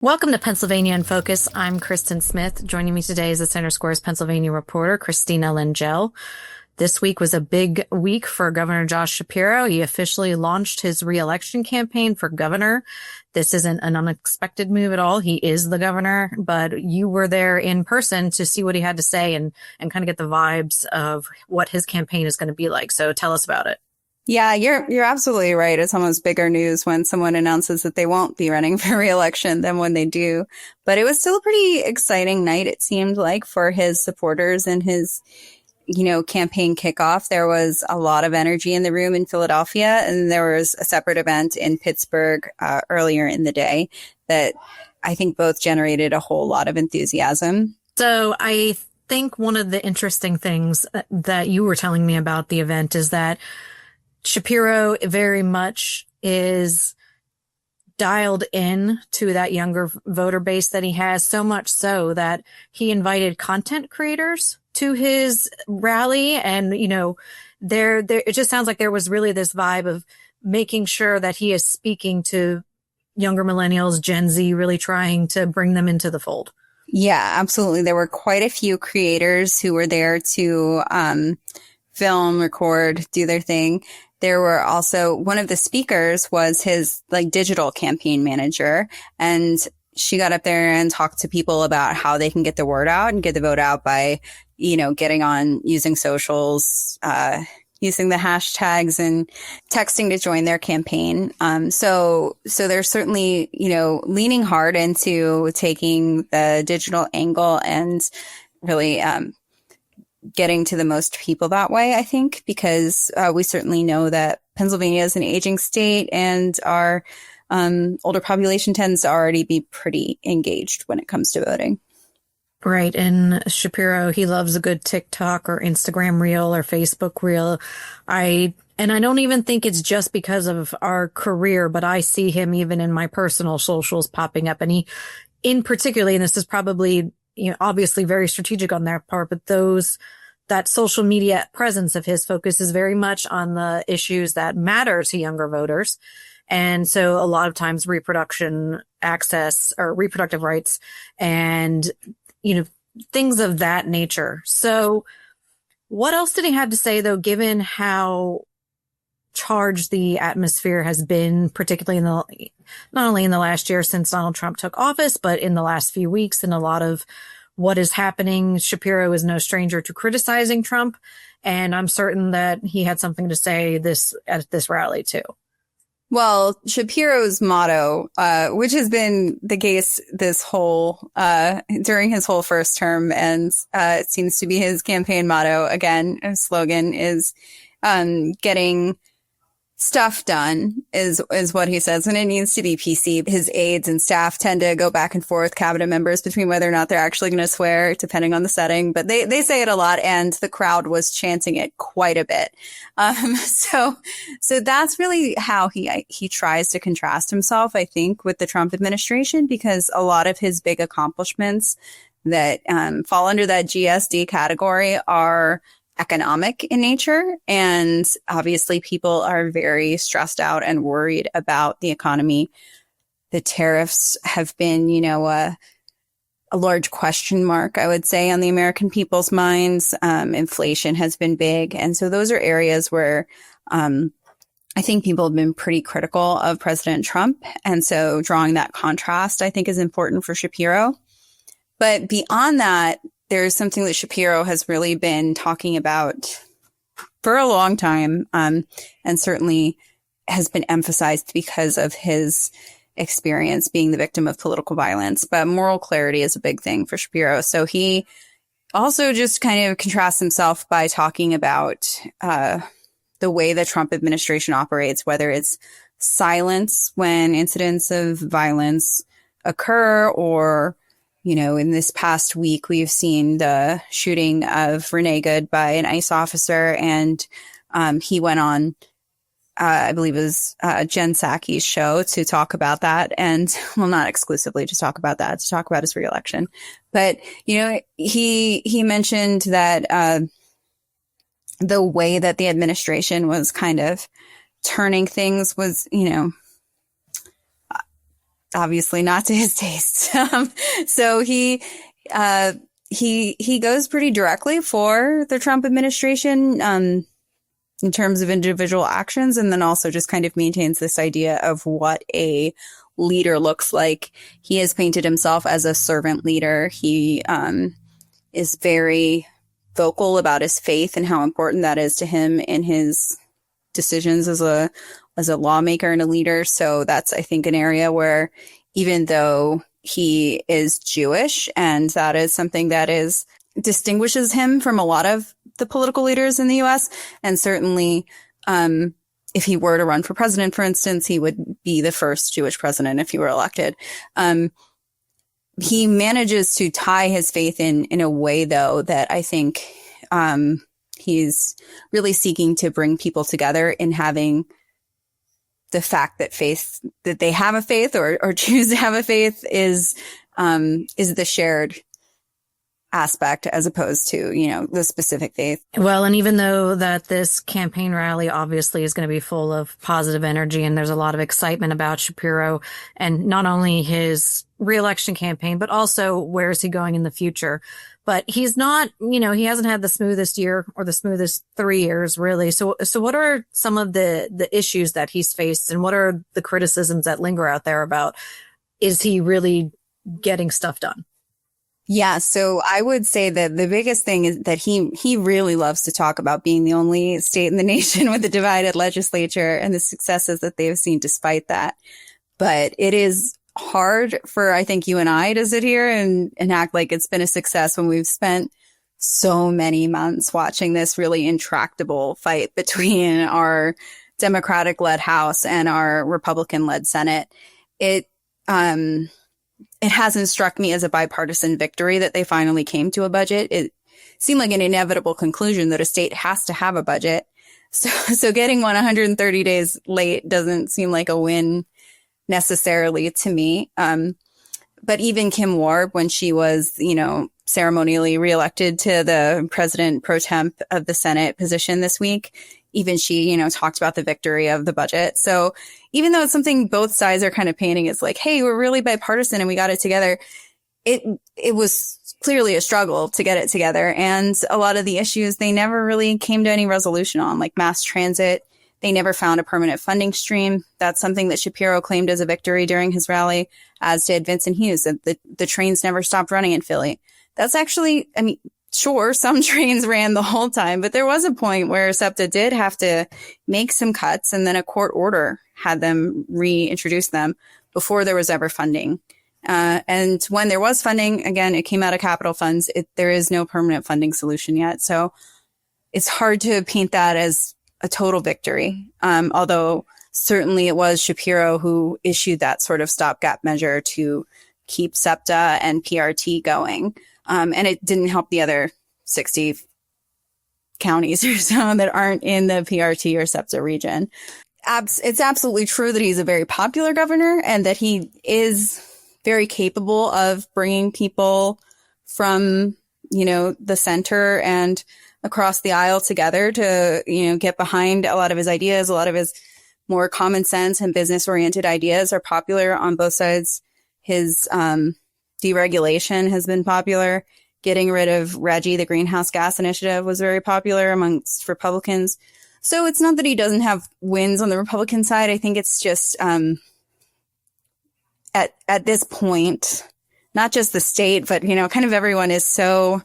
Welcome to Pennsylvania in Focus. I'm Kristen Smith. Joining me today is the Center Square's Pennsylvania reporter, Christina Lengel. This week was a big week for Governor Josh Shapiro. He officially launched his re-election campaign for governor. This isn't an unexpected move at all. He is the governor, but you were there in person to see what he had to say and kind of get the vibes of what his campaign is going to be like. So tell us about it. Yeah, you're absolutely right. It's almost bigger news when someone announces that they won't be running for re-election than when they do. But it was still a pretty exciting night, it seemed like, for his supporters and his, campaign kickoff. There was a lot of energy in the room in Philadelphia, and there was a separate event in Pittsburgh earlier in the day that I think both generated a whole lot of enthusiasm. So I think one of the interesting things that you were telling me about the event is that Shapiro very much is dialed in to that younger voter base that he has, so much so that he invited content creators to his rally. And, there it just sounds like there was really this vibe of making sure that he is speaking to younger millennials, Gen Z, really trying to bring them into the fold. Yeah, absolutely. There were quite a few creators who were there to film, record, do their thing. There were also, one of the speakers was his digital campaign manager, and she got up there and talked to people about how they can get the word out and get the vote out by, getting on, using socials, using the hashtags and texting to join their campaign. So they're certainly, leaning hard into taking the digital angle and really, getting to the most people that way, I think, because we certainly know that Pennsylvania is an aging state and our older population tends to already be pretty engaged when it comes to voting. Right. And Shapiro, he loves a good TikTok or Instagram reel or Facebook reel. I don't even think it's just because of our career, but I see him even in my personal socials popping up. And he, in particularly, and this is probably obviously very strategic on their part, but that social media presence of his focus is very much on the issues that matter to younger voters. And so a lot of times reproduction access or reproductive rights and, things of that nature. So what else did he have to say, though, given how charged the atmosphere has been, particularly not only in the last year since Donald Trump took office, but in the last few weeks and a lot of what is happening? Shapiro is no stranger to criticizing Trump, and I'm certain that he had something to say at this rally too. Well, Shapiro's motto, which has been the case this whole, during his whole first term, and it seems to be his campaign motto, again, his slogan is getting stuff done is what he says, and it needs to be PC. His aides and staff tend to go back and forth, cabinet members, between whether or not they're actually going to swear, depending on the setting. But they say it a lot, and the crowd was chanting it quite a bit. So that's really how he tries to contrast himself, I think, with the Trump administration, because a lot of his big accomplishments that fall under that GSD category are economic in nature. And obviously people are very stressed out and worried about the economy. The tariffs have been, a large question mark, I would say, on the American people's minds. Inflation has been big. And so those are areas where I think people have been pretty critical of President Trump. And so drawing that contrast, I think, is important for Shapiro. But beyond that, there's something that Shapiro has really been talking about for a long time, and certainly has been emphasized because of his experience being the victim of political violence. But moral clarity is a big thing for Shapiro. So he also just kind of contrasts himself by talking about the way the Trump administration operates, whether it's silence when incidents of violence occur, or in this past week, we've seen the shooting of Renee Good by an ICE officer, and he went on, I believe it was Jen Psaki's show to talk about that, and not exclusively to talk about that, to talk about his reelection. But he mentioned that the way that the administration was kind of turning things was, obviously not to his taste. So he goes pretty directly for the Trump administration, in terms of individual actions, and then also just kind of maintains this idea of what a leader looks like. He has painted himself as a servant leader. He is very vocal about his faith and how important that is to him in his decisions as a lawmaker and a leader. So that's, I think, an area where, even though he is Jewish, and that is something that distinguishes him from a lot of the political leaders in the U.S. And certainly, if he were to run for president, for instance, he would be the first Jewish president if he were elected. He manages to tie his faith in a way, though, that I think he's really seeking to bring people together in having the fact that they have a faith or choose to have a faith is the shared aspect, as opposed to, the specific faith. Well, and even though that this campaign rally obviously is going to be full of positive energy, and there's a lot of excitement about Shapiro and not only his reelection campaign, but also where is he going in the future. But he's not, he hasn't had the smoothest year or the smoothest 3 years, really. So what are some of the issues that he's faced, and what are the criticisms that linger out there about, is he really getting stuff done? Yeah, so I would say that the biggest thing is that he really loves to talk about being the only state in the nation with a divided legislature and the successes that they've seen despite that. But it is hard for, I think, you and I to sit here and act like it's been a success when we've spent so many months watching this really intractable fight between our Democratic-led House and our Republican-led Senate. It hasn't struck me as a bipartisan victory that they finally came to a budget. It seemed like an inevitable conclusion that a state has to have a budget. So getting one 130 days late doesn't seem like a win necessarily to me. But even Kim Warb, when she was, ceremonially reelected to the president pro temp of the Senate position this week, even she, talked about the victory of the budget. So even though it's something both sides are kind of painting as like, hey, we're really bipartisan and we got it together, it was clearly a struggle to get it together. And a lot of the issues, they never really came to any resolution on, like mass transit. They never found a permanent funding stream. That's something that Shapiro claimed as a victory during his rally, as did Vincent Hughes, that the trains never stopped running in Philly. That's actually, sure, some trains ran the whole time, but there was a point where SEPTA did have to make some cuts, and then a court order had them reintroduce them before there was ever funding. And when there was funding, again, it came out of capital funds. There is no permanent funding solution yet. So it's hard to paint that as a total victory. Although certainly it was Shapiro who issued that sort of stopgap measure to keep SEPTA and PRT going. And it didn't help the other 60 counties or so that aren't in the PRT or SEPTA region. It's absolutely true that he's a very popular governor and that he is very capable of bringing people from, the center and across the aisle together to, get behind a lot of his ideas. A lot of his more common sense and business oriented ideas are popular on both sides. His deregulation has been popular. Getting rid of RGGI, the greenhouse gas initiative, was very popular amongst Republicans. So it's not that he doesn't have wins on the Republican side. I think it's just at this point, not just the state, but, kind of everyone is so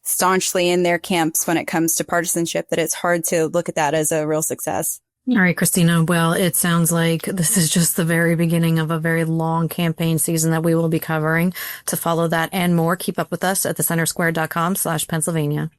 staunchly in their camps when it comes to partisanship that it's hard to look at that as a real success. All right, Christina. Well, it sounds like this is just the very beginning of a very long campaign season that we will be covering. To follow that and more, keep up with us at thecentersquare.com/Pennsylvania.